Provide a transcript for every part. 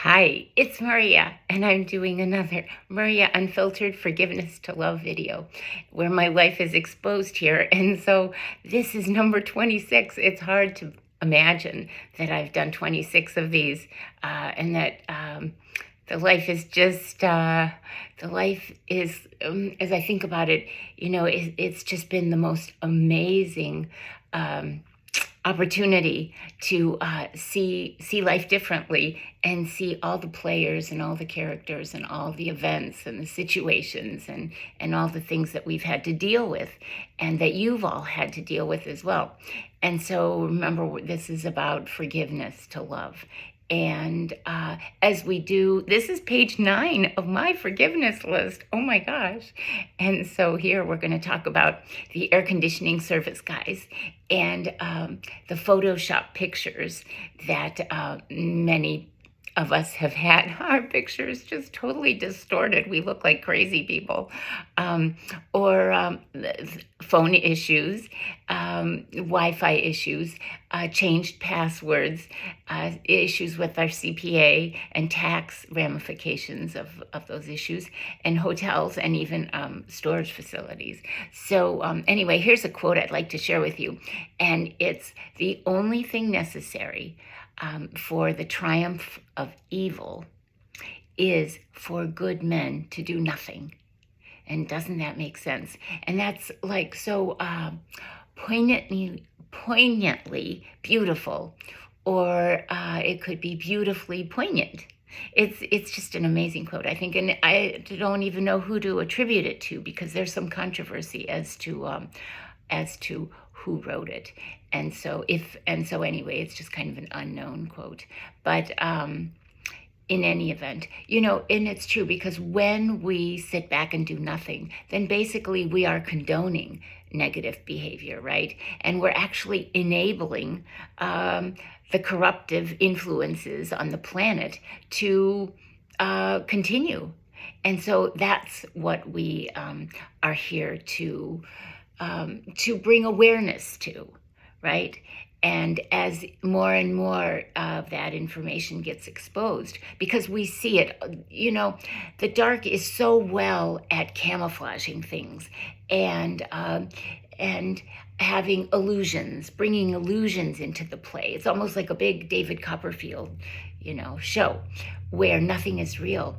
Hi, it's Maria, and I'm doing another Maria Unfiltered Forgiveness to Love video where my life is exposed here. And so this is number 26. It's hard to imagine that I've done 26 of these and that the life is just, as I think about it, it's just been the most amazing opportunity to see life differently and see all the players and all the characters and all the events and the situations and all the things that we've had to deal with and that you've all had to deal with as well. And so remember, this is about forgiveness to love. And as we do, this is page 9 of my forgiveness list. Oh my gosh. And so here we're going to talk about the air conditioning service guys and the Photoshop pictures that many of us have had our pictures just totally distorted. We look like crazy people. Or phone issues, Wi-Fi issues, changed passwords, issues with our CPA and tax ramifications of those issues, and hotels and even storage facilities. So anyway, here's a quote I'd like to share with you. And it's the only thing necessary for the triumph of evil is for good men to do nothing. And doesn't that make sense? And that's like so poignantly beautiful, or it could be beautifully poignant. It's just an amazing quote, I think, and I don't even know who to attribute it to because there's some controversy as to who wrote it. And so anyway, it's just kind of an unknown quote. But in any event, and it's true because when we sit back and do nothing, then basically we are condoning negative behavior, right? And we're actually enabling the corruptive influences on the planet to continue. And so that's what we are here to bring awareness to, right? And as more and more of that information gets exposed, because we see it, the dark is so well at camouflaging things and having illusions, bringing illusions into the play. It's almost like a big David Copperfield, show where nothing is real.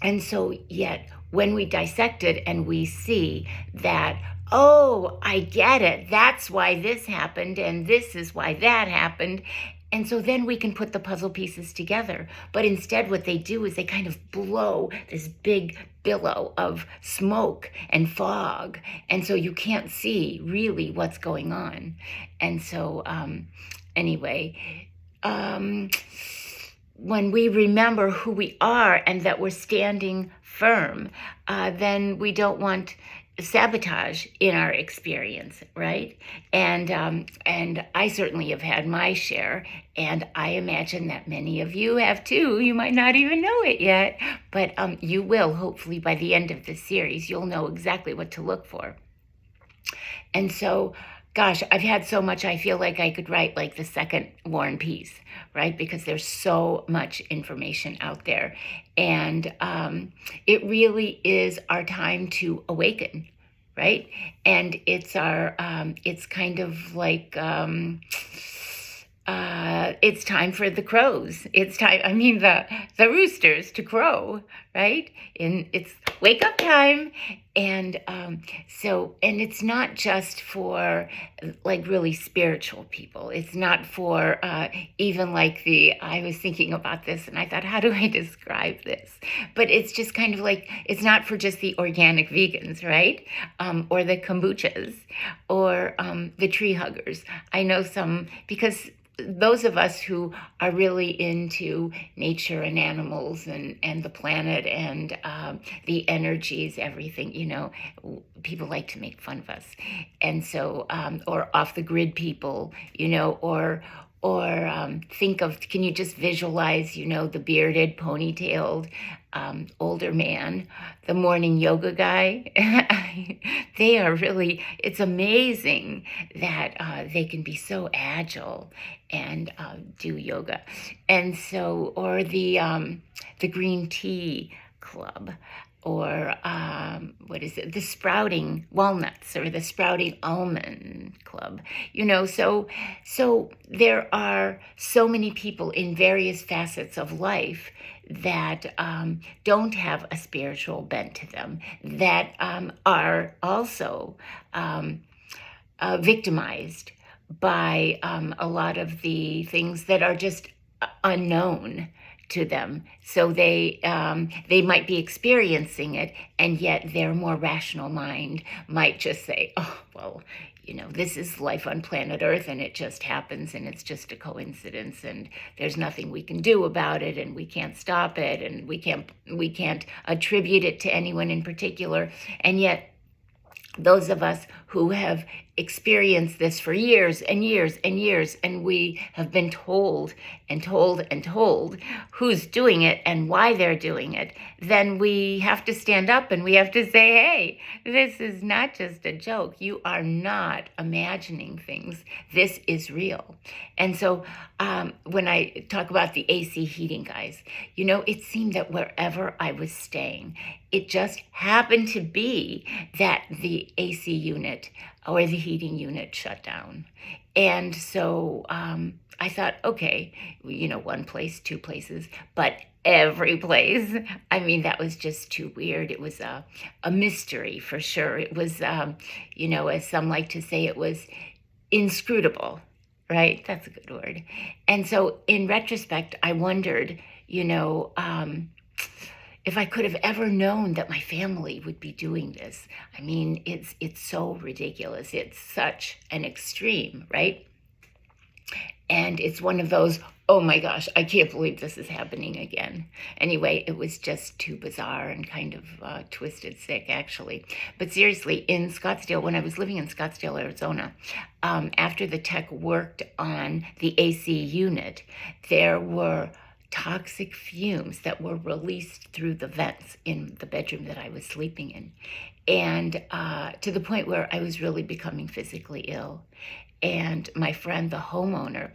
And so yet when we dissect it and we see that, oh, I get it. That's why this happened, and this is why that happened. And so then we can put the puzzle pieces together. But instead, what they do is they kind of blow this big billow of smoke and fog. And so you can't see really what's going on. And so anyway, when we remember who we are and that we're standing firm, then we don't want sabotage in our experience, right? And I certainly have had my share, and I imagine that many of you have too. You might not even know it yet, but you will, hopefully by the end of this series. You'll know exactly what to look for. And so, gosh, I've had so much, I feel like I could write like the second War and Peace, right? Because there's so much information out there. And it really is our time to awaken, right? And it's it's kind of like, it's time for the crows. It's time, the roosters to crow, right? And it's wake up time. And and it's not just for like really spiritual people. It's not for even like I was thinking about this and I thought, how do I describe this? But it's just kind of like, it's not for just the organic vegans, right? Or the kombuchas or the tree huggers. I know some, because those of us who are really into nature and animals and the planet and the energies, everything, people like to make fun of us. And so, or off the grid people, or think of, can you just visualize, the bearded, ponytailed, older man, the morning yoga guy? They are really, it's amazing that they can be so agile and do yoga. And so, or the green tea club, or what is it, the sprouting walnuts, or the sprouting almond club. So there are so many people in various facets of life that don't have a spiritual bent to them, that are also victimized by a lot of the things that are just unknown to them. So they might be experiencing it, and yet their more rational mind might just say, oh, well, this is life on planet Earth, and it just happens, and it's just a coincidence, and there's nothing we can do about it, and we can't stop it, and we can't attribute it to anyone in particular. And yet those of us who have experienced this for years and years and years, and we have been told and told and told who's doing it and why they're doing it, then we have to stand up and we have to say, hey, this is not just a joke. You are not imagining things. This is real. And so when I talk about the AC heating guys, it seemed that wherever I was staying, it just happened to be that the AC unit or the heating unit shut down. And so I thought, okay, one place, two places, but every place. I mean, that was just too weird. It was a mystery for sure. It was, as some like to say, it was inscrutable, right? That's a good word. And so in retrospect, I wondered, if I could have ever known that my family would be doing this. I mean, it's so ridiculous. It's such an extreme, right? And it's one of those, oh my gosh, I can't believe this is happening again. Anyway, it was just too bizarre and kind of twisted sick, actually. But seriously, in Scottsdale, when I was living in Scottsdale, Arizona, after the tech worked on the AC unit, there were toxic fumes that were released through the vents in the bedroom that I was sleeping in. And to the point where I was really becoming physically ill. And my friend, the homeowner,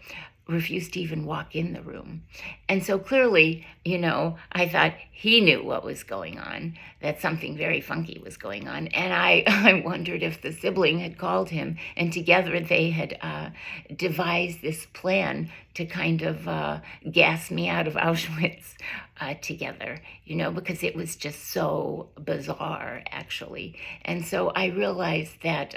refused to even walk in the room. And so clearly, I thought he knew what was going on, that something very funky was going on. And I wondered if the sibling had called him, and together they had devised this plan to kind of gas me out of Auschwitz together, because it was just so bizarre, actually. And so I realized that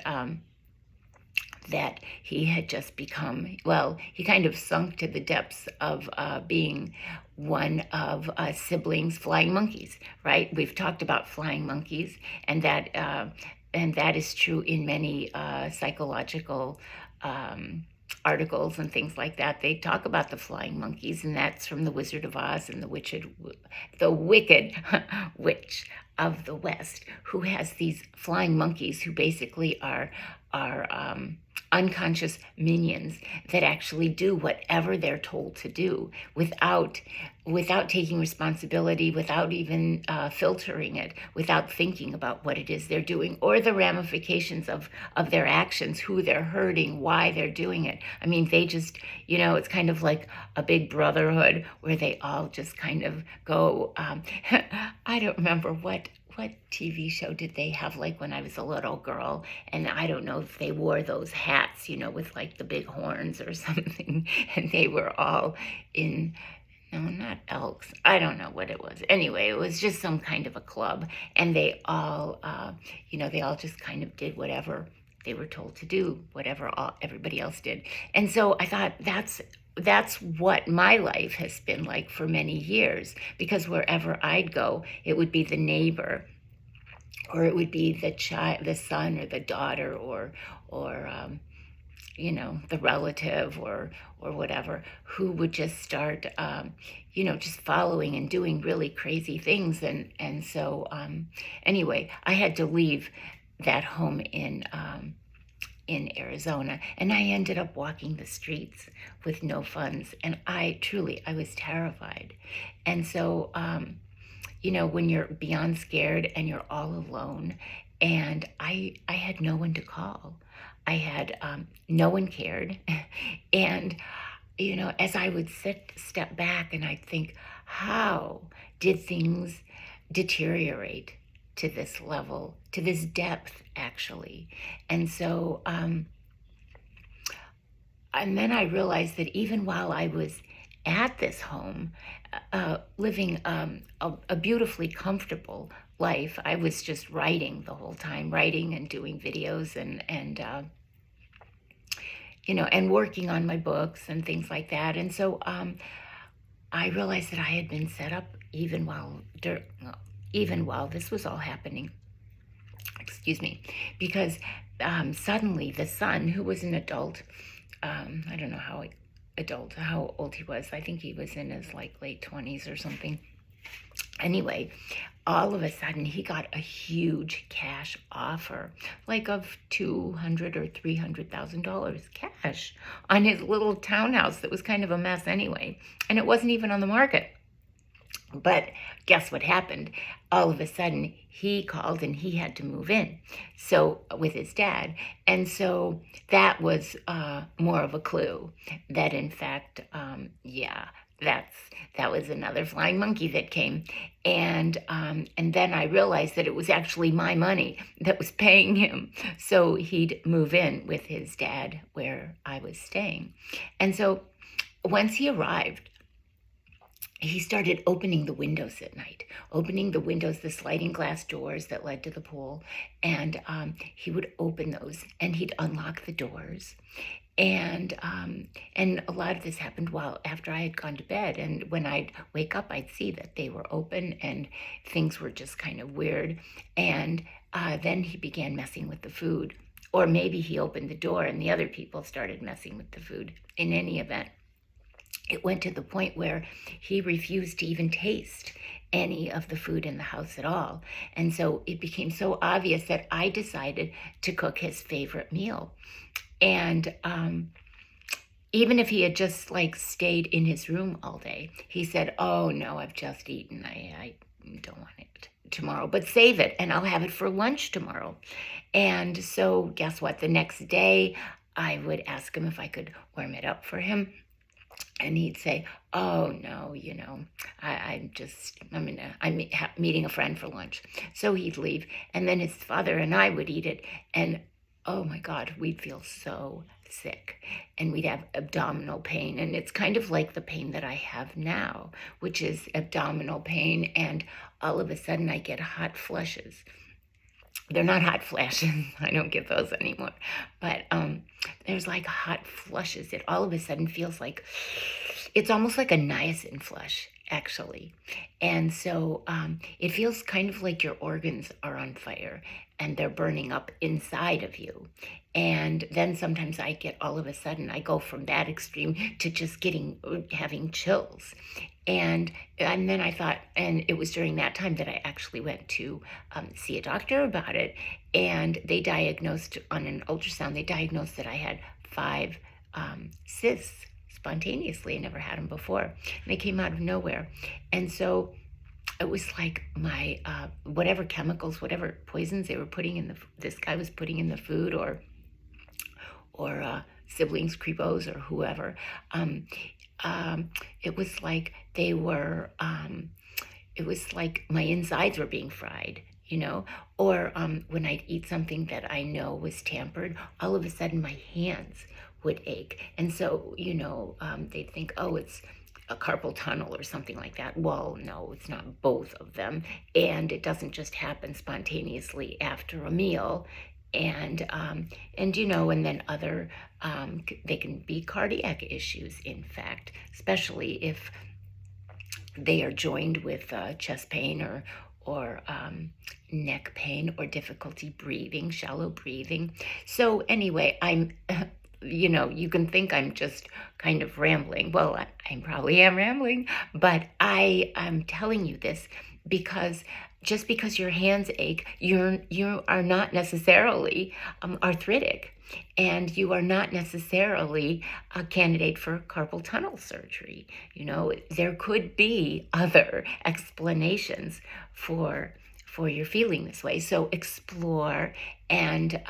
he had just become, he kind of sunk to the depths of being one of siblings' flying monkeys, right? We've talked about flying monkeys, and that is true in many psychological articles and things like that. They talk about the flying monkeys, and that's from The Wizard of Oz and the wicked witch of the West, who has these flying monkeys who basically are unconscious minions that actually do whatever they're told to do without taking responsibility, without even filtering it, without thinking about what it is they're doing or the ramifications of their actions, who they're hurting, why they're doing it. I mean, they just, it's kind of like a big brotherhood where they all just kind of go, I don't remember what TV show did they have, like when I was a little girl, and I don't know if they wore those hats, with like the big horns or something, and they were all in, no, not elks, I don't know what it was. Anyway, it was just some kind of a club, and they all, they all just kind of did whatever they were told to do, whatever everybody else did. And so I thought that's what my life has been like for many years, because wherever I'd go, it would be the neighbor, or it would be the son or the daughter, or the relative or whatever, who would just start, just following and doing really crazy things. And so anyway, I had to leave that home in in Arizona, and I ended up walking the streets with no funds, and I was terrified. And so, when you're beyond scared and you're all alone, and I had no one to call. I had no one cared, and as I would step back and I'd think, how did things deteriorate to this level, to this depth, actually? And so, and then I realized that even while I was at this home, living a beautifully comfortable life, I was just writing the whole time, writing and doing videos and working on my books and things like that. And so I realized that I had been set up even while this was all happening. Excuse me, because suddenly the son, who was an adult, I don't know how old he was. I think he was in his late 20s or something. Anyway, all of a sudden he got a huge cash offer, like of $200,000 or $300,000 cash on his little townhouse that was kind of a mess anyway, and it wasn't even on the market. But guess what happened? All of a sudden, he called and he had to move in, so with his dad. And so that was more of a clue that, in fact, that was another flying monkey that came. And then I realized that it was actually my money that was paying him, so he'd move in with his dad where I was staying. And so once he arrived, he started opening the windows at night, the sliding glass doors that led to the pool. And he would open those and he'd unlock the doors. And a lot of this happened after I had gone to bed. And when I'd wake up, I'd see that they were open and things were just kind of weird. And then he began messing with the food. Or maybe he opened the door and the other people started messing with the food. In any event, it went to the point where he refused to even taste any of the food in the house at all. And so it became so obvious that I decided to cook his favorite meal. And even if he had just stayed in his room all day, he said, "Oh no, I've just eaten. I don't want it tomorrow, but save it and I'll have it for lunch tomorrow." And so guess what? The next day I would ask him if I could warm it up for him. And he'd say, "Oh no, I'm meeting a friend for lunch." So he'd leave, and then his father and I would eat it, and oh my God, we'd feel so sick, and we'd have abdominal pain, and it's kind of like the pain that I have now, which is abdominal pain, and all of a sudden I get hot flushes. They're not hot flashes. I don't get those anymore. But there's hot flushes. It all of a sudden feels like, it's almost like a niacin flush, actually. And so it feels kind of like your organs are on fire and they're burning up inside of you. And then sometimes I go from that extreme to just having chills. And then I thought, and it was during that time that I actually went to see a doctor about it. And they diagnosed, on an ultrasound, that I had 5 cysts spontaneously. I never had them before. And they came out of nowhere. And so it was like my, whatever chemicals, whatever poisons they were this guy was putting in the food, or siblings, creepos, or whoever. It was like it was like my insides were being fried, or when I'd eat something that I know was tampered, all of a sudden my hands would ache. And so, they'd think, oh, it's a carpal tunnel or something like that. Well, no, it's not both of them. And it doesn't just happen spontaneously after a meal. And then other, they can be cardiac issues, in fact, especially if they are joined with chest pain or neck pain or difficulty breathing, shallow breathing. So anyway, I'm, you can think I'm just kind of rambling. Well, I probably am rambling, but I am telling you this because just because your hands ache, you are not necessarily arthritic, and you are not necessarily a candidate for carpal tunnel surgery. There could be other explanations for your feeling this way. So explore and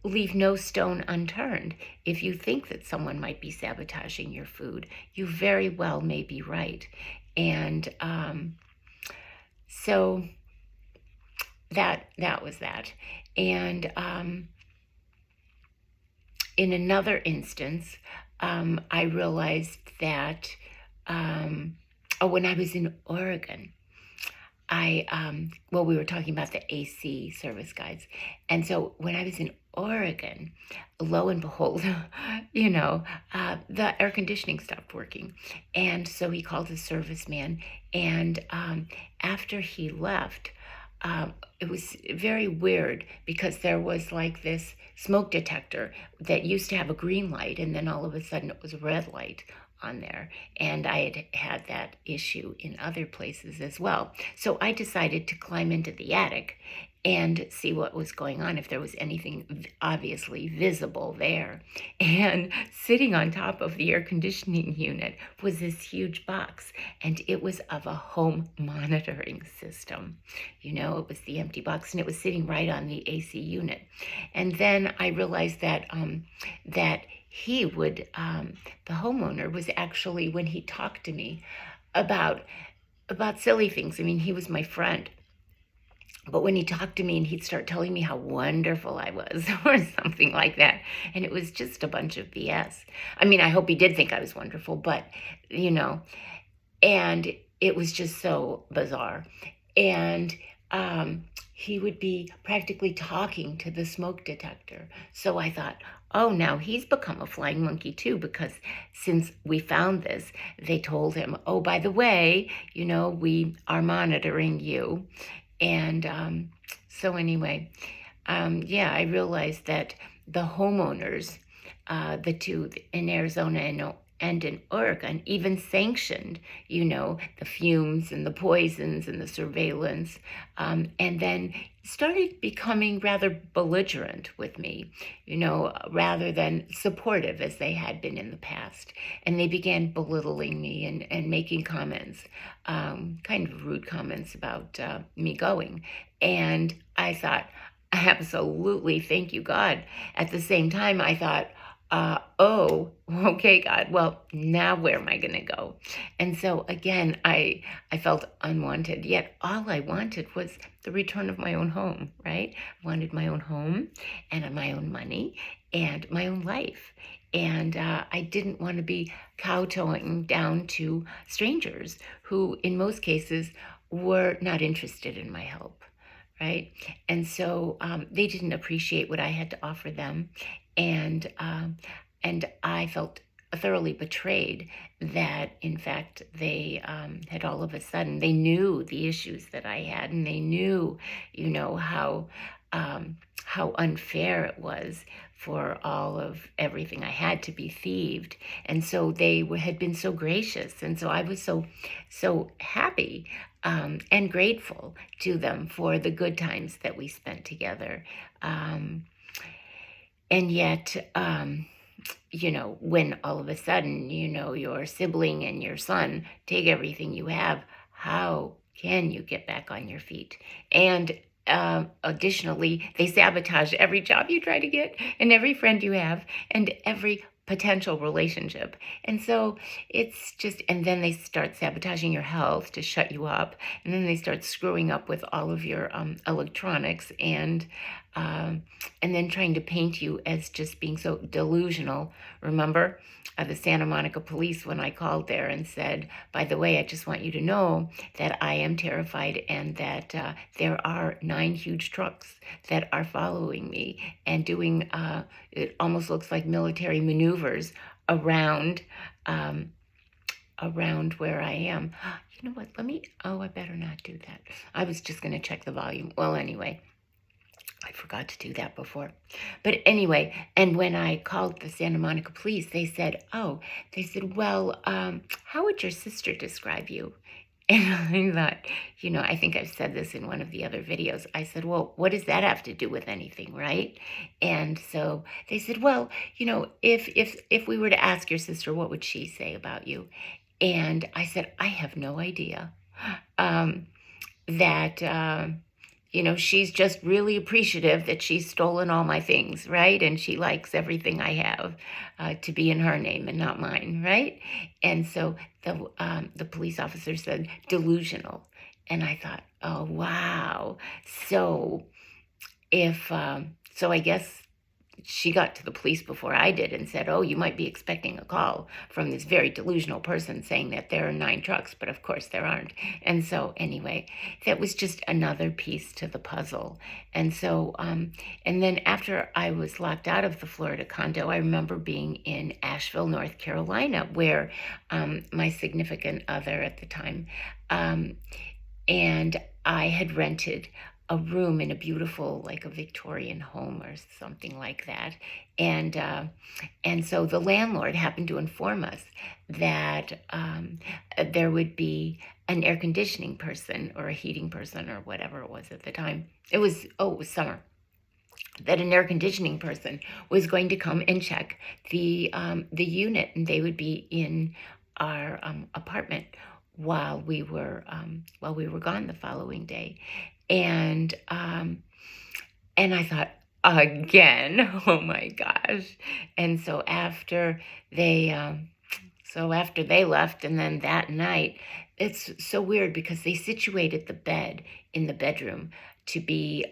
leave no stone unturned. If you think that someone might be sabotaging your food, you very well may be right. And so that was that. And in another instance, I realized that when I was in Oregon, we were talking about the AC service guides. And so when I was in Oregon, lo and behold, the air conditioning stopped working. And so he called his serviceman. And after he left, it was very weird because there was like this smoke detector that used to have a green light, and then all of a sudden it was a red light on there. And I had had that issue in other places as well. So I decided to climb into the attic and see what was going on, if there was anything obviously visible there. And sitting on top of the air conditioning unit was this huge box, and it was of a home monitoring system. It was the empty box, and it was sitting right on the AC unit. And then I realized that he would, the homeowner was actually, when he talked to me about silly things, I mean, he was my friend. But when he talked to me and he'd start telling me how wonderful I was or something like that, and it was just a bunch of BS. I mean, I hope he did think I was wonderful, but, and it was just so bizarre. And he would be practically talking to the smoke detector. So I thought, oh, now he's become a flying monkey too, because since we found this, they told him, oh, by the way, we are monitoring you. And so anyway, I realized that the homeowners, the two in Arizona and in Oregon, even sanctioned, the fumes and the poisons and the surveillance, and then started becoming rather belligerent with me, rather than supportive as they had been in the past. And they began belittling me and making comments, kind of rude comments about me going. And I thought, absolutely, thank you, God. At the same time, I thought, oh, okay, God, well, now where am I going to go? And so again, I felt unwanted, yet all I wanted was the return of my own home, right? I wanted my own home and my own money and my own life. And I didn't want to be kowtowing down to strangers who, in most cases, were not interested in my help, right? And so they didn't appreciate what I had to offer them. And I felt thoroughly betrayed that, in fact, they had all of a sudden, they knew the issues that I had, and they knew, how unfair it was for all of everything I had to be thieved. And so they had been so gracious. And so I was so happy and grateful to them for the good times that we spent together. And yet, when all of a sudden, your sibling and your son take everything you have, how can you get back on your feet? And additionally, they sabotage every job you try to get and every friend you have and every potential relationship. And so it's just, and then they start sabotaging your health to shut you up. And then they start screwing up with all of your electronics and then trying to paint you as just being so delusional. Remember the Santa Monica police when I called there and said, by the way, I just want you to know that I am terrified and that there are 9 huge trucks that are following me and doing, it almost looks like military maneuvers around where I am. You know what, I better not do that. I was just going to check the volume. Well, anyway, I forgot to do that before. But anyway, and when I called the Santa Monica police, they said, well, how would your sister describe you? And I thought, I think I've said this in one of the other videos. I said, well, what does that have to do with anything, right? And so they said, well, if we were to ask your sister, what would she say about you? And I said, I have no idea. That she's just really appreciative that she's stolen all my things, right? And she likes everything I have to be in her name and not mine, right? And so the police officer said delusional, and I thought, oh wow. So so I guess she got to the police before I did and said, oh, you might be expecting a call from this very delusional person saying that there are 9 trucks, but of course there aren't. And so anyway, that was just another piece to the puzzle. And so, and then after I was locked out of the Florida condo, I remember being in Asheville, North Carolina, where my significant other at the time, and I had rented a room in a beautiful, like a Victorian home or something like that. And so the landlord happened to inform us that there would be an air conditioning person or a heating person or whatever it was at the time. It was summer. That an air conditioning person was going to come and check the unit, and they would be in our apartment while we were gone the following day. And I thought, again, oh my gosh. And so after they left, and then that night, it's so weird because they situated the bed in the bedroom to be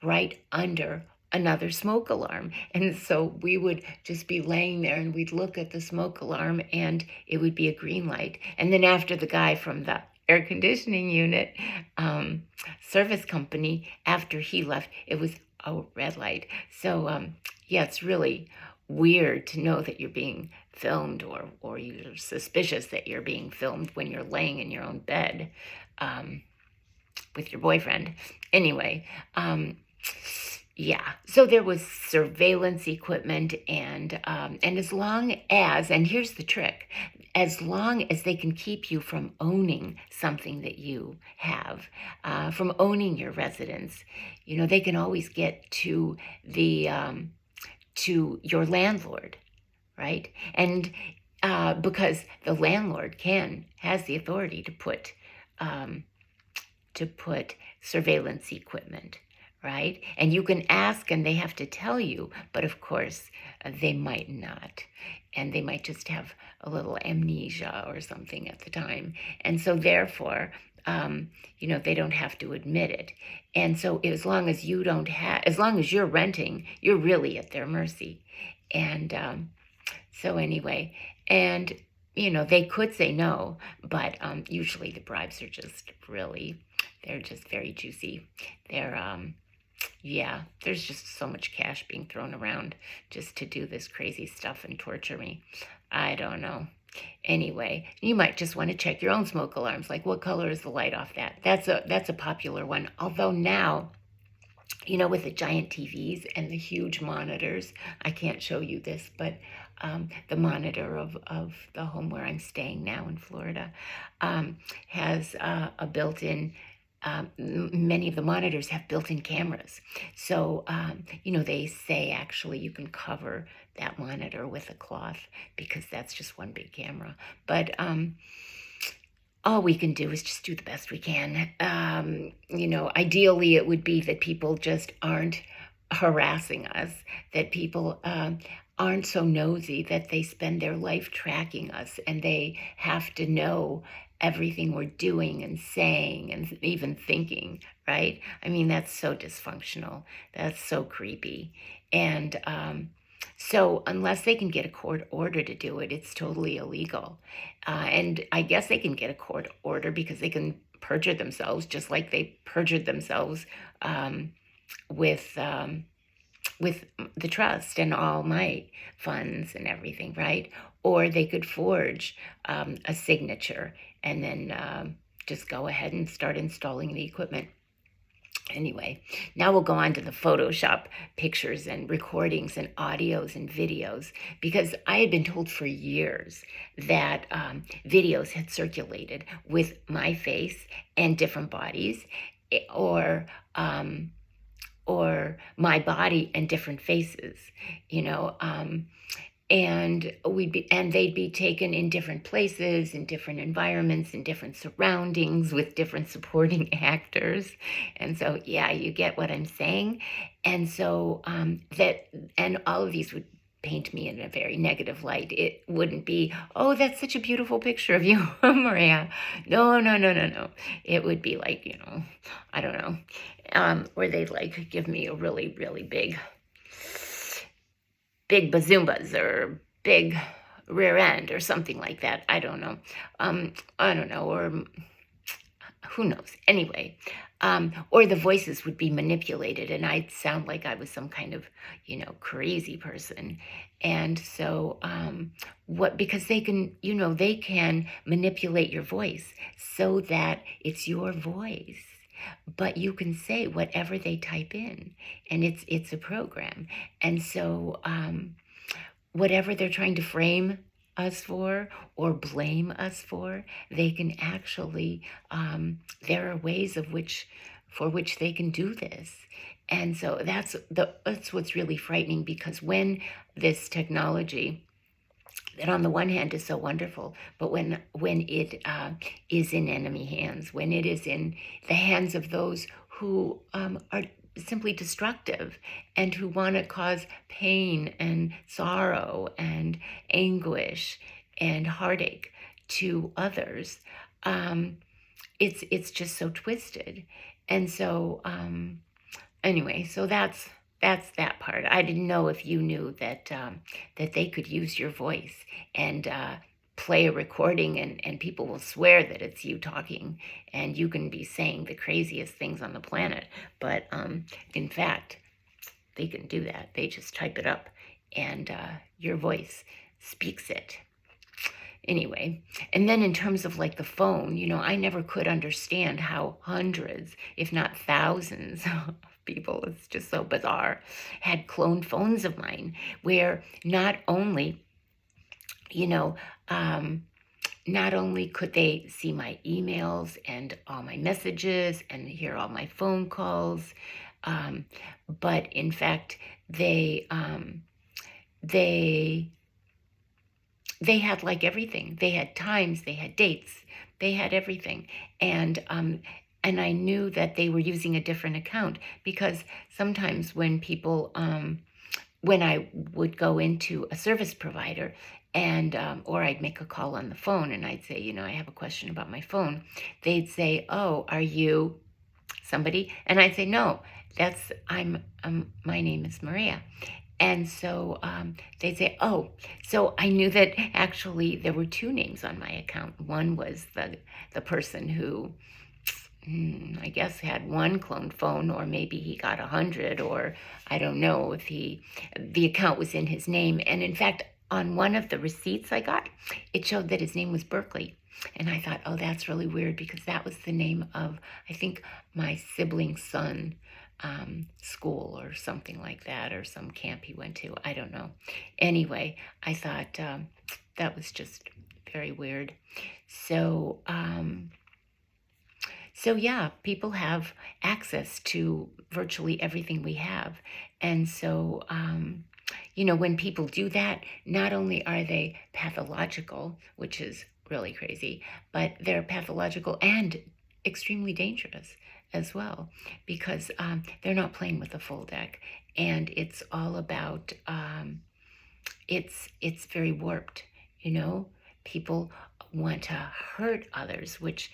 right under another smoke alarm. And so we would just be laying there and we'd look at the smoke alarm and it would be a green light. And then after the guy from the air conditioning unit service company, after he left, it was a red light. So yeah, it's really weird to know that you're being filmed, or you're suspicious that you're being filmed when you're laying in your own bed with your boyfriend. Anyway, yeah, so there was surveillance equipment, and as long as, and here's the trick, as long as they can keep you from owning something that you have, from owning your residence, they can always get to to your landlord, right? And because the landlord has the authority to put surveillance equipment, right? And you can ask and they have to tell you, but of course they might not. And they might just have a little amnesia or something at the time. And so therefore, they don't have to admit it. And so as long as as long as you're renting, you're really at their mercy. And so anyway, and they could say no, but usually the bribes are they're just very juicy. There's just so much cash being thrown around just to do this crazy stuff and torture me. I don't know. Anyway, you might just want to check your own smoke alarms. Like, what color is the light off that? That's a popular one. Although now, with the giant TVs and the huge monitors, I can't show you this, but the monitor of the home where I'm staying now in Florida has a built-in, many of the monitors have built-in cameras. So, they say actually you can cover that monitor with a cloth because that's just one big camera. But all we can do is just do the best we can. Ideally it would be that people just aren't harassing us, that people aren't so nosy that they spend their life tracking us and they have to know everything we're doing and saying and even thinking, right? I mean, that's so dysfunctional. That's so creepy. And so unless they can get a court order to do it, it's totally illegal. And I guess they can get a court order because they can perjure themselves, just like they perjured themselves with the trust and all my funds and everything, right? Or they could forge a signature and then just go ahead and start installing the equipment. Anyway, now we'll go on to the Photoshop pictures and recordings and audios and videos, because I had been told for years that videos had circulated with my face and different bodies, or my body and different faces, you know. And they'd be taken in different places, in different environments, in different surroundings, with different supporting actors. And so, yeah, you get what I'm saying. And so and all of these would paint me in a very negative light. It wouldn't be, oh, that's such a beautiful picture of you, Maria. No, no, no, no, no. It would be like, I don't know, or they'd like give me a really, really big bazoombas or big rear end or something like that. I don't know. I don't know, or who knows? Anyway, or the voices would be manipulated, and I'd sound like I was some kind of, crazy person. And so, because they can, they can manipulate your voice so that it's your voice, but you can say whatever they type in, and it's a program. And so whatever they're trying to frame us for or blame us for, they can actually, there are ways for which they can do this. And so that's what's really frightening, because when this technology, that on the one hand is so wonderful, but when it is in enemy hands, when it is in the hands of those who are simply destructive and who want to cause pain and sorrow and anguish and heartache to others, it's just so twisted. And so anyway, so that's that part. I didn't know if you knew that they could use your voice and play a recording, and people will swear that it's you talking, and you can be saying the craziest things on the planet. But in fact, they can do that. They just type it up, and your voice speaks it. Anyway, and then in terms of like the phone, I never could understand how hundreds, if not thousands, of people, it's just so bizarre, had cloned phones of mine, where not only could they see my emails and all my messages and hear all my phone calls, but in fact, they had like everything. They had times, they had dates, they had everything. And I knew that they were using a different account, because sometimes when people, when I would go into a service provider, and or I'd make a call on the phone, and I'd say, I have a question about my phone, they'd say, oh, are you somebody? And I'd say, no, my name is Maria. And so they'd say, oh, so I knew that actually there were two names on my account. One was the person who, I guess, had one cloned phone, or maybe he got 100, or I don't know if the account was in his name. And in fact, on one of the receipts I got, it showed that his name was Berkeley. And I thought, oh, that's really weird, because that was the name of, I think, my sibling's son, school or something like that, or some camp he went to. I don't know. Anyway, I thought that was just very weird. So, yeah, people have access to virtually everything we have. And so, when people do that, not only are they pathological, which is really crazy, but they're pathological and extremely dangerous as well, because they're not playing with the full deck, and it's all about it's very warped. People want to hurt others, which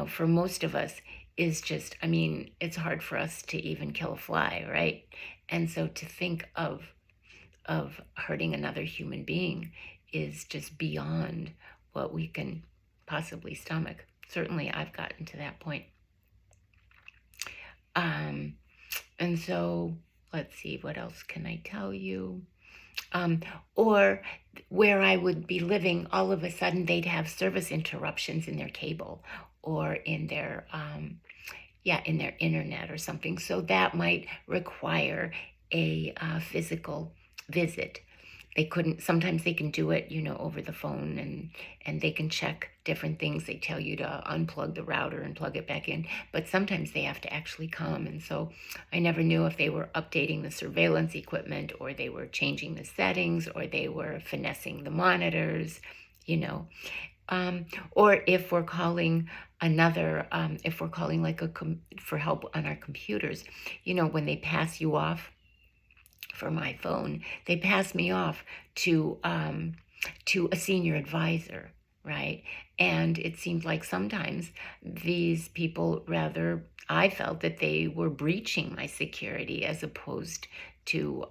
for most of us is just, it's hard for us to even kill a fly, right? And so to think of hurting another human being is just beyond what we can possibly stomach. Certainly I've gotten to that point. And so, let's see, what else can I tell you? Or where I would be living, all of a sudden they'd have service interruptions in their cable, or in their, yeah, in their internet or something. So that might require a physical visit. They couldn't, sometimes they can do it, over the phone, and they can check different things. They tell you to unplug the router and plug it back in, but sometimes they have to actually come. And so I never knew if they were updating the surveillance equipment, or they were changing the settings, or they were finessing the monitors, or if we're calling if we're calling like for help on our computers, when they pass you off. For my phone, they pass me off to a senior advisor, right? And it seemed like sometimes these people, rather, I felt that they were breaching my security as opposed to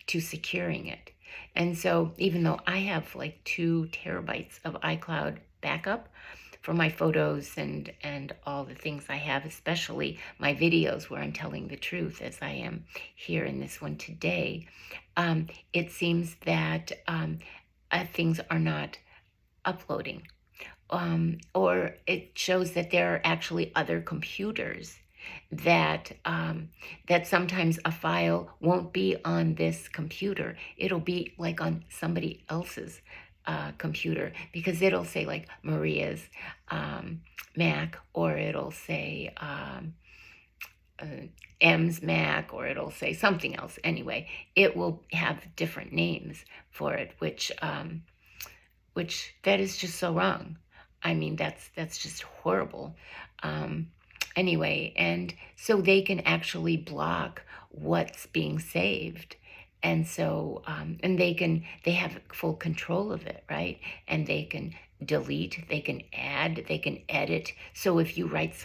securing it. And so even though I have like 2 terabytes of iCloud backup for my photos and all the things I have, especially my videos where I'm telling the truth, as I am here in this one today, it seems that things are not uploading, or it shows that there are actually other computers, that sometimes a file won't be on this computer. It'll be like on somebody else's computer, because it'll say like Maria's Mac, or it'll say M's Mac, or it'll say something else. Anyway, it will have different names for it, which that is just so wrong. I mean, that's just horrible. Anyway, and so they can actually block what's being saved. And so, and they have full control of it, right? And they can delete, they can add, they can edit. So if you write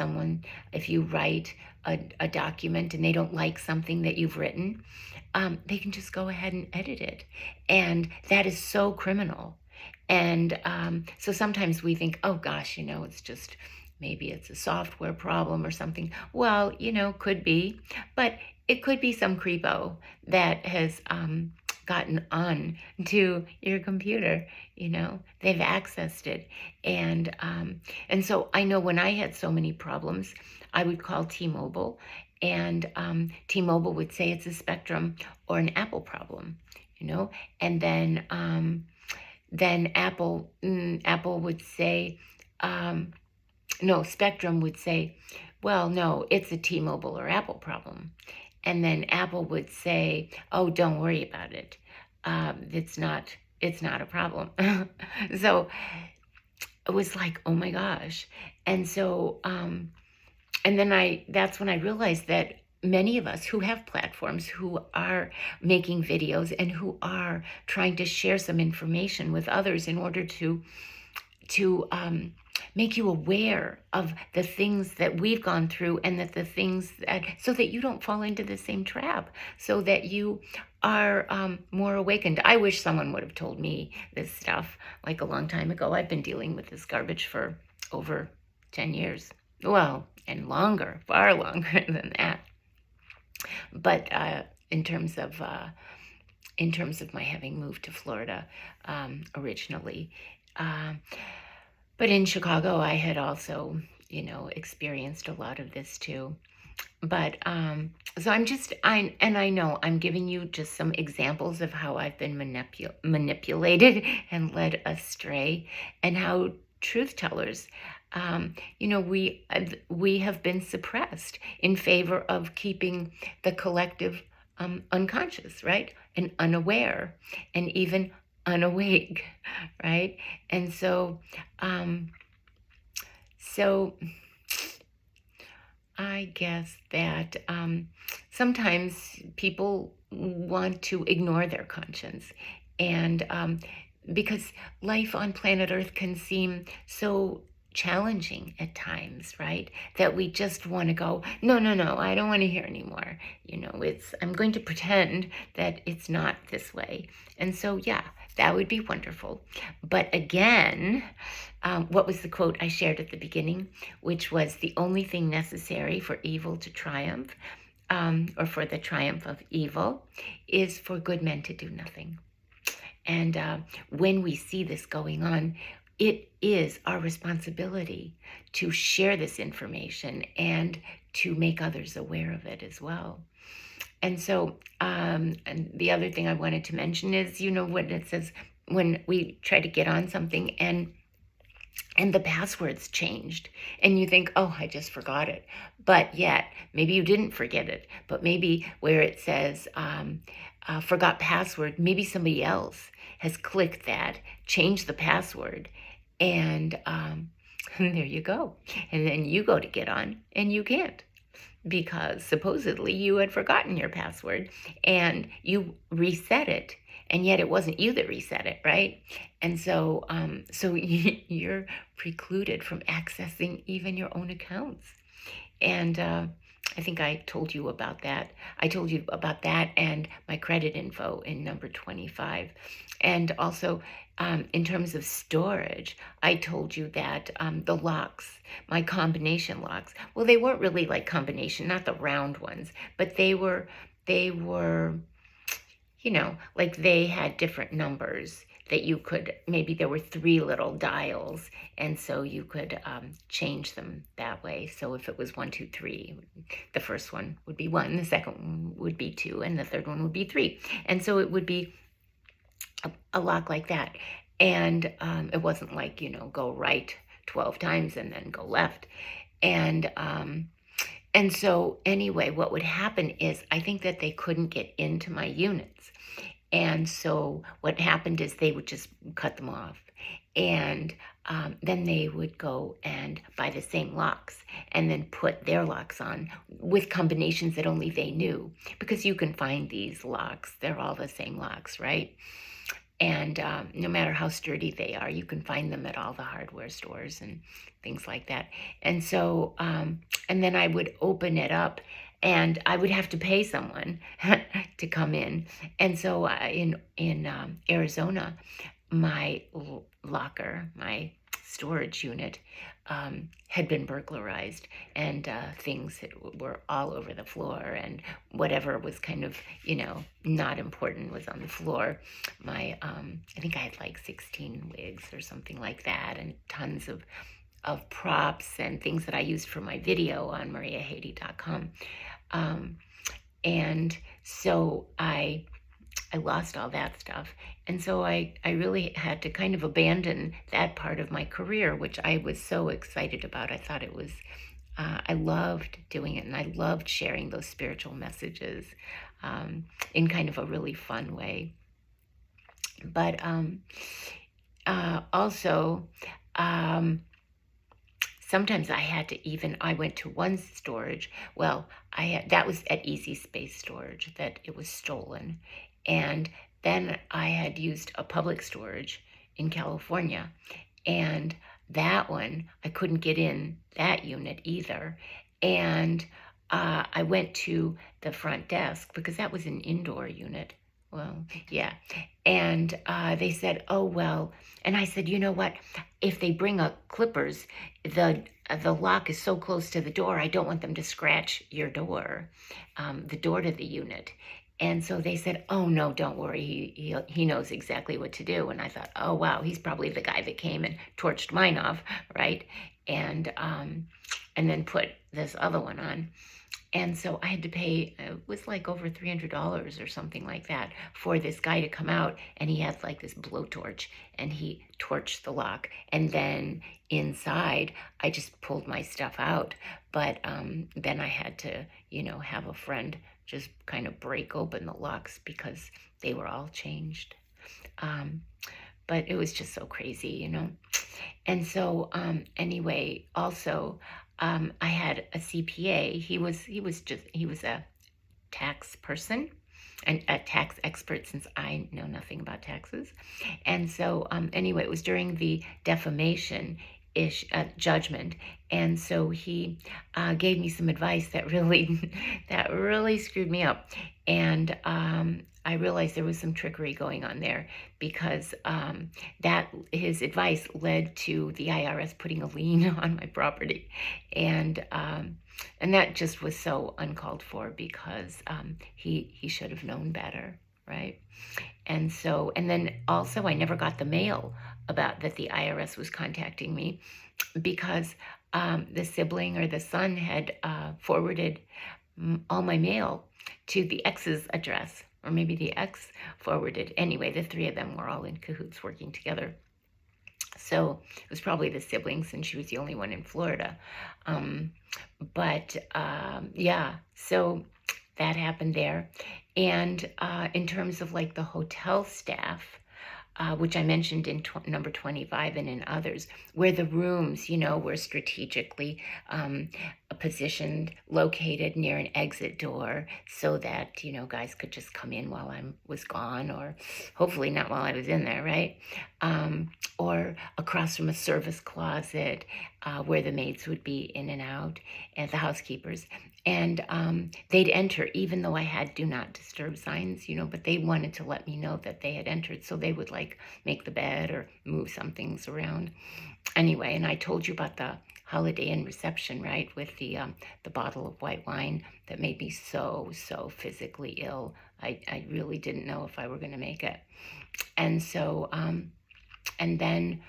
a document and they don't like something that you've written, they can just go ahead and edit it. And that is so criminal. And so sometimes we think, oh gosh, maybe it's a software problem or something. Well, could be, but it could be some creepo that has gotten on to your computer. They've accessed it. And so I know when I had so many problems, I would call T-Mobile, and T-Mobile would say it's a Spectrum or an Apple problem, and then Apple would say, no, Spectrum would say, well, no, it's a T-Mobile or Apple problem. And then Apple would say, oh, don't worry about it. It's not a problem. So it was like, oh my gosh. And so, and then that's when I realized that many of us who have platforms, who are making videos, and who are trying to share some information with others in order to make you aware of the things that we've gone through, and so that you don't fall into the same trap, so that you are more awakened. I wish someone would have told me this stuff like a long time ago. I've been dealing with this garbage for over 10 years. Well, and longer, far longer than that. But in terms of my having moved to Florida originally, but in Chicago, I had also, experienced a lot of this too. But so I know I'm giving you just some examples of how I've been manipulated and led astray, and how truth tellers, we have been suppressed in favor of keeping the collective unconscious, right? And unaware, and even unawake, right? And so, I guess that sometimes people want to ignore their conscience, and because life on planet Earth can seem so challenging at times, right? That we just want to go, no, I don't want to hear anymore. I'm going to pretend that it's not this way. And so, yeah, that would be wonderful. But again, what was the quote I shared at the beginning, which was, the only thing necessary for evil to triumph, or for the triumph of evil, is for good men to do nothing. And when we see this going on, it is our responsibility to share this information and to make others aware of it as well. And so, and the other thing I wanted to mention is, when it says, when we try to get on something and the password's changed and you think, oh, I just forgot it. But yet, maybe you didn't forget it, but maybe where it says forgot password, maybe somebody else has clicked that, changed the password, and there you go. And then you go to get on and you can't, because supposedly you had forgotten your password and you reset it, and yet it wasn't you that reset it, right? And so you're precluded from accessing even your own accounts. And I think I told you about that. I told you about that and my credit info in number 25. And also, in terms of storage, I told you that the locks, my combination locks, well, they weren't really like combination, not the round ones, but they were, like they had different numbers that you could, maybe there were 3 little dials, and so you could change them that way. So if it was 1, 2, 3, the first one would be 1, the second one would be 2, and the third one would be 3. And so it would be a lock like that. And it wasn't like, go right 12 times and then go left. And so anyway, what would happen is, I think that they couldn't get into my units. And so what happened is they would just cut them off. And then they would go and buy the same locks and then put their locks on with combinations that only they knew. Because you can find these locks. They're all the same locks, right? And no matter how sturdy they are, you can find them at all the hardware stores and things like that. And so, and then I would open it up and I would have to pay someone to come in. And so in Arizona, my locker, my storage unit, had been burglarized, and things were all over the floor, and whatever was kind of, not important was on the floor. My, I think I had like 16 wigs or something like that, and tons of props and things that I used for my video on mariahaiti.com. And so I lost all that stuff. And so I really had to kind of abandon that part of my career, which I was so excited about. I thought it was, I loved doing it, and I loved sharing those spiritual messages in kind of a really fun way. But also, sometimes I went to one storage. Well, that was at ExtraSpace storage that it was stolen. And then I had used a public storage in California, and that one, I couldn't get in that unit either. And I went to the front desk because that was an indoor unit. Well, yeah. And they said, oh, well, and I said, you know what? If they bring up clippers, the lock is so close to the door, I don't want them to scratch your door, the door to the unit. And so they said, oh, no, don't worry. He knows exactly what to do. And I thought, oh, wow, he's probably the guy that came and torched mine off, right? And then put this other one on. And so I had to pay, it was like over $300 or something like that for this guy to come out. And he had like this blowtorch, and he torched the lock. And then inside, I just pulled my stuff out. But then I had to, have a friend just kind of break open the locks because they were all changed. But it was just so crazy, And so anyway, also, I had a CPA. He was a tax person and a tax expert, since I know nothing about taxes. And so anyway, it was during the defamation judgment, and so he gave me some advice that really screwed me up. And I realized there was some trickery going on there, because that his advice led to the IRS putting a lien on my property, and that just was so uncalled for, because he should have known better, right? And so, and then also, I never got the mail about that the IRS was contacting me because the sibling or the son had forwarded all my mail to the ex's address, or maybe the ex forwarded. Anyway, the three of them were all in cahoots working together. So it was probably the siblings, and she was the only one in Florida. Yeah, so that happened there. And in terms of like the hotel staff, which I mentioned in number 25 and in others, where the rooms, were strategically positioned, located near an exit door so that, guys could just come in while I was gone, or hopefully not while I was in there, right? Or across from a service closet where the maids would be in and out, and the housekeepers. And they'd enter, even though I had do not disturb signs, but they wanted to let me know that they had entered. So they would like make the bed or move some things around. Anyway, and I told you about the Holiday Inn reception, right? With the bottle of white wine that made me so physically ill. I really didn't know if I were going to make it. And so, and then,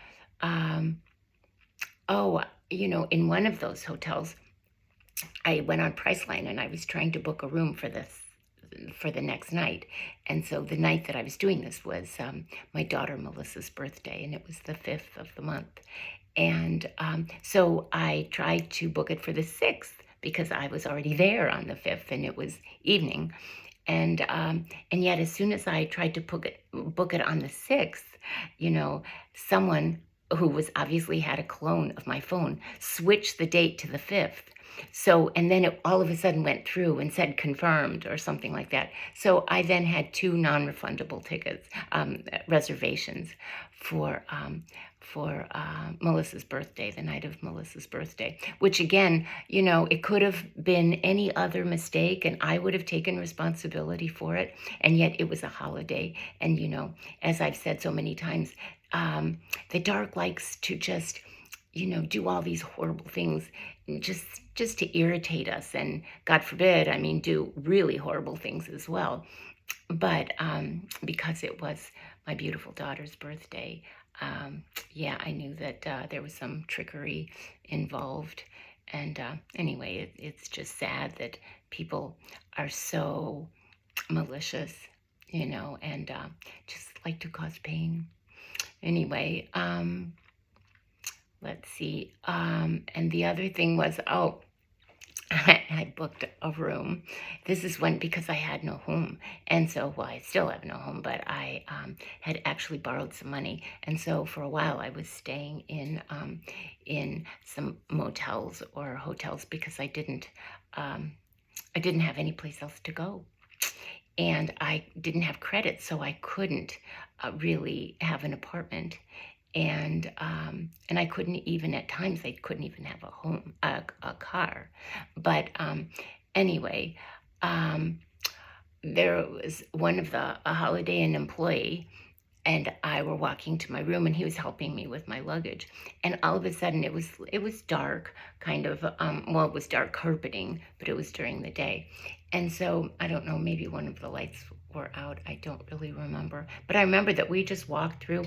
in one of those hotels, I went on Priceline and I was trying to book a room for the next night. And so the night that I was doing this was my daughter Melissa's birthday, and it was the 5th of the month. And so I tried to book it for the 6th because I was already there on the 5th and it was evening. And yet as soon as I tried to book it on the 6th, someone who was obviously had a clone of my phone switched the date to the 5th. So, and then it all of a sudden went through and said confirmed or something like that. So I then had 2 non-refundable tickets, reservations for Melissa's birthday, the night of Melissa's birthday, which again, it could have been any other mistake and I would have taken responsibility for it. And yet it was a holiday. And, as I've said so many times, the dark likes to just, do all these horrible things just to irritate us. And God forbid, do really horrible things as well. But because it was my beautiful daughter's birthday, I knew that there was some trickery involved. And anyway, it's just sad that people are so malicious, and just like to cause pain. Anyway, let's see. And the other thing was, I booked a room. This is because I had no home. And so, well, I still have no home, but I had actually borrowed some money. And so for a while I was staying in some motels or hotels because I didn't have any place else to go. And I didn't have credit, so I couldn't really have an apartment. And I couldn't even, at times, I couldn't even have a home, a car. But anyway, there was a Holiday Inn employee, and I were walking to my room, and he was helping me with my luggage. And all of a sudden, it was dark, kind of. It was dark carpeting, but it was during the day. And so I don't know, maybe one of the lights were out. I don't really remember, but I remember that we just walked through.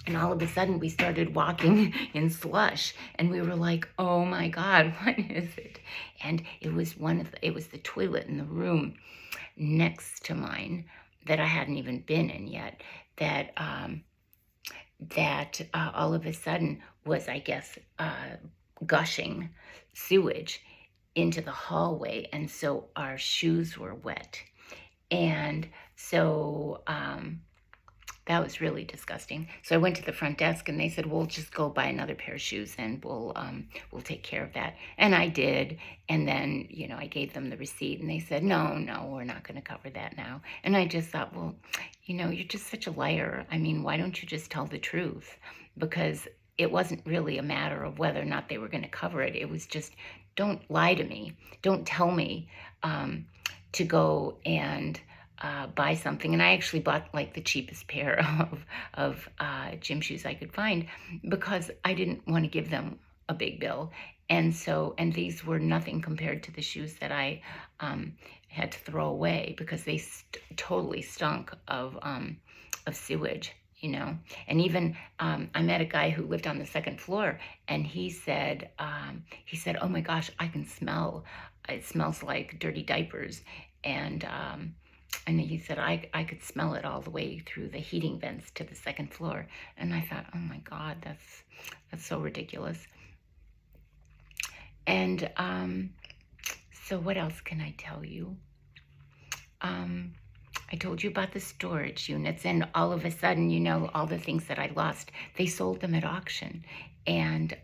And all of a sudden we started walking in slush, and we were like, oh my God, what is it? And it was the toilet in the room next to mine that I hadn't even been in yet, that all of a sudden was, I guess, gushing sewage into the hallway. And so our shoes were wet. And so, that was really disgusting. So I went to the front desk and they said, "We'll just go buy another pair of shoes and we'll take care of that." And I did. And then, I gave them the receipt and they said, no, we're not going to cover that now. And I just thought, well, you're just such a liar. Why don't you just tell the truth? Because it wasn't really a matter of whether or not they were going to cover it. It was just, don't lie to me. Don't tell me to go and buy something. And I actually bought like the cheapest pair of gym shoes I could find because I didn't want to give them a big bill. And these were nothing compared to the shoes that I had to throw away because they totally stunk of sewage. you know. And even I met a guy who lived on the second floor, and he said, "Oh my gosh, I can smell. It smells like dirty diapers." And he said, I could smell it all the way through the heating vents to the second floor. And I thought, oh my God, that's so ridiculous. And so what else can I tell you? I told you about the storage units, and all of a sudden, you know, all the things that I lost, they sold them at auction. And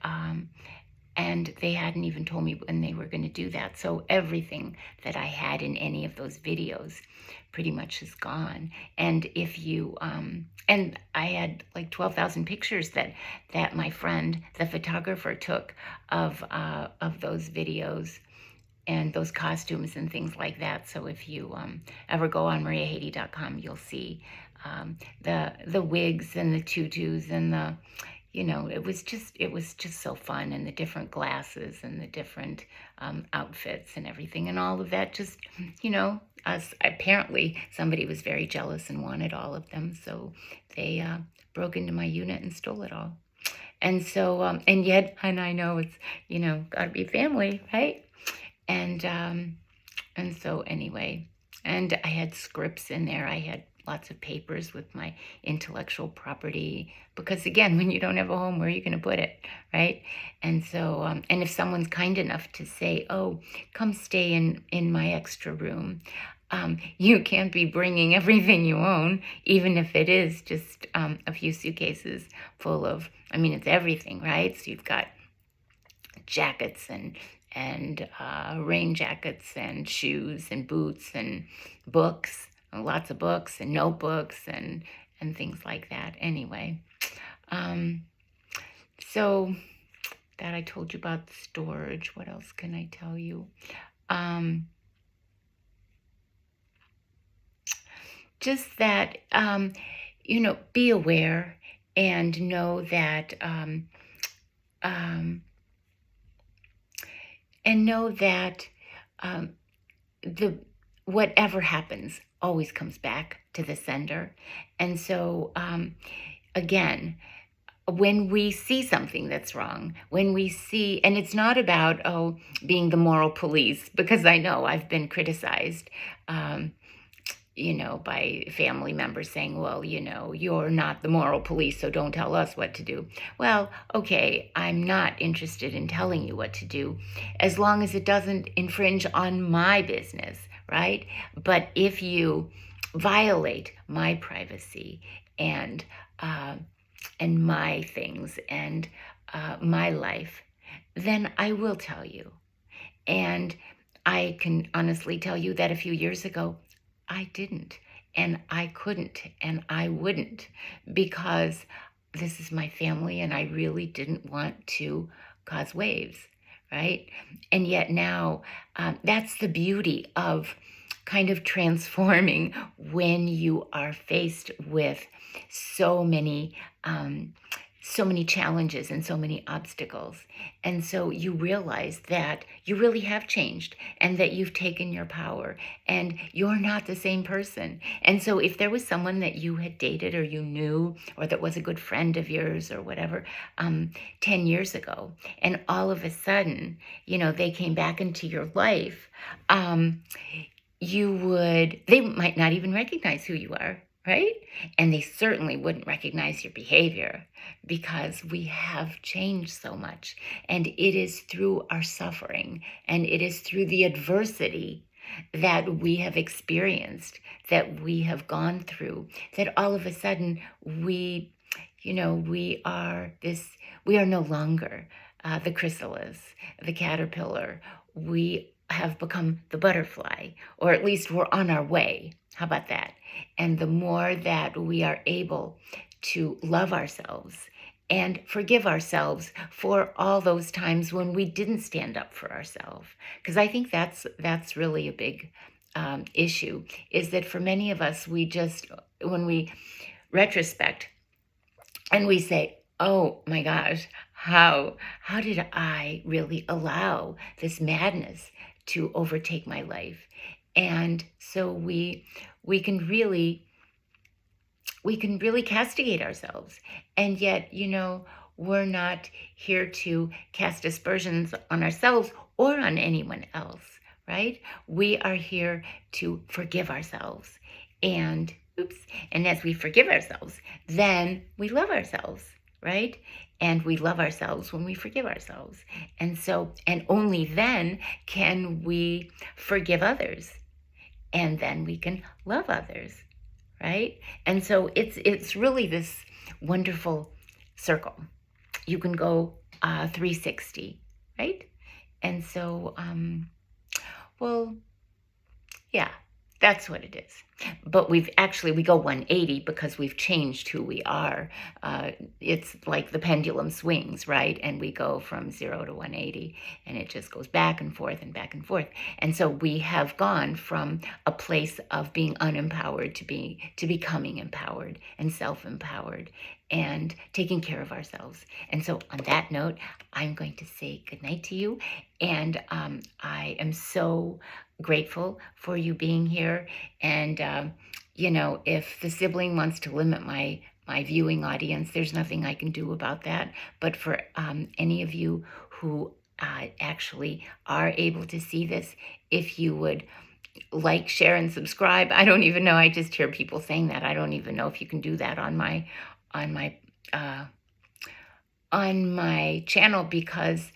they hadn't even told me when they were going to do that. So everything that I had in any of those videos pretty much is gone. And if you, and I had like 12,000 pictures that my friend, the photographer, took of those videos and those costumes and things like that. So if you ever go on mariahaiti.com, you'll see the wigs and the tutus and the, you know, it was just so fun, and the different glasses and the different outfits and everything, and all of that. Just, you know, apparently somebody was very jealous and wanted all of them, so they broke into my unit and stole it all. And so, and yet, and I know it's, you know, gotta be family, right? And so anyway, and I had scripts in there. I had lots of papers with my intellectual property, because again, when you don't have a home, where are you going to put it, right? And so, and if someone's kind enough to say, oh, come stay in my extra room, you can't be bringing everything you own, even if it is just a few suitcases full of, I mean, it's everything, right? So you've got jackets and rain jackets and shoes and boots and books, and lots of books and notebooks and things like that. Anyway, so that I told you about the storage. What else can I tell you? Just that, you know, be aware and know that, the whatever happens always comes back to the sender. And so, again, when we see something that's wrong, when we see, and it's not about, oh, being the moral police, because I know I've been criticized, you know, by family members saying, well, you know, you're not the moral police, so don't tell us what to do. Well, okay, I'm not interested in telling you what to do, as long as it doesn't infringe on my business, right? But if you violate my privacy and my things and my life, then I will tell you. And I can honestly tell you that a few years ago, I didn't, and I couldn't, and I wouldn't, because this is my family, and I really didn't want to cause waves, right? And yet now, that's the beauty of kind of transforming when you are faced with so many challenges and so many obstacles. And so you realize that you really have changed, and that you've taken your power, and you're not the same person. And so if there was someone that you had dated or you knew, or that was a good friend of yours or whatever, 10 years ago, and all of a sudden, you know, they came back into your life, they might not even recognize who you are, right? And they certainly wouldn't recognize your behavior, because we have changed so much. And it is through our suffering, and it is through the adversity that we have experienced, that we have gone through, that all of a sudden we are no longer the chrysalis, the caterpillar. We have become the butterfly, or at least we're on our way. How about that? And the more that we are able to love ourselves and forgive ourselves for all those times when we didn't stand up for ourselves, because I think that's really a big issue, is that for many of us, when we retrospect and we say, oh my gosh, how did I really allow this madness to overtake my life? And so we can really we can really castigate ourselves. And yet, we're not here to cast aspersions on ourselves or on anyone else, right? We are here to forgive ourselves. And and as we forgive ourselves, then we love ourselves, right? And we love ourselves when we forgive ourselves. And only then can we forgive others. And then we can love others, right? And so it's really this wonderful circle. You can go 360, right? And so, well, yeah, that's what it is. But we go 180 because we've changed who we are. It's like the pendulum swings, right? And we go from 0 to 180, and it just goes back and forth and back and forth. And so we have gone from a place of being unempowered to becoming empowered and self-empowered and taking care of ourselves. And so on that note, I'm going to say goodnight to you. And I am so grateful for you being here. And, if the sibling wants to limit my viewing audience, there's nothing I can do about that. But for any of you who actually are able to see this, if you would like, share, and subscribe. I don't even know. I just hear people saying that. I don't even know if you can do that on my channel, because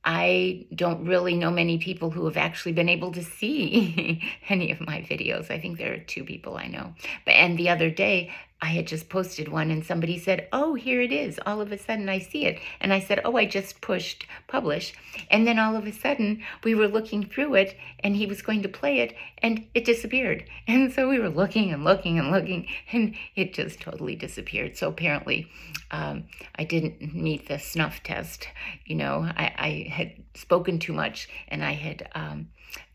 I don't really know many people who have actually been able to see any of my videos. I think there are 2 people I know. And the other day, I had just posted one and somebody said, "Oh, here it is." All of a sudden I see it. And I said, "Oh, I just pushed publish." And then all of a sudden we were looking through it and he was going to play it and it disappeared. And so we were looking and looking and looking and it just totally disappeared. So apparently I didn't meet the snuff test. I had spoken too much and I had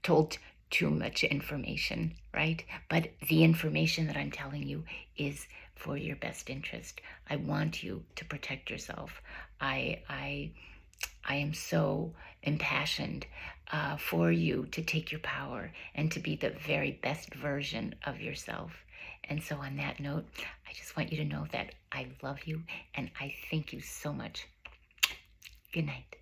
told too much information, right? But the information that I'm telling you is for your best interest. I want you to protect yourself. I am so impassioned for you to take your power and to be the very best version of yourself. And so on that note, I just want you to know that I love you and I thank you so much. Good night.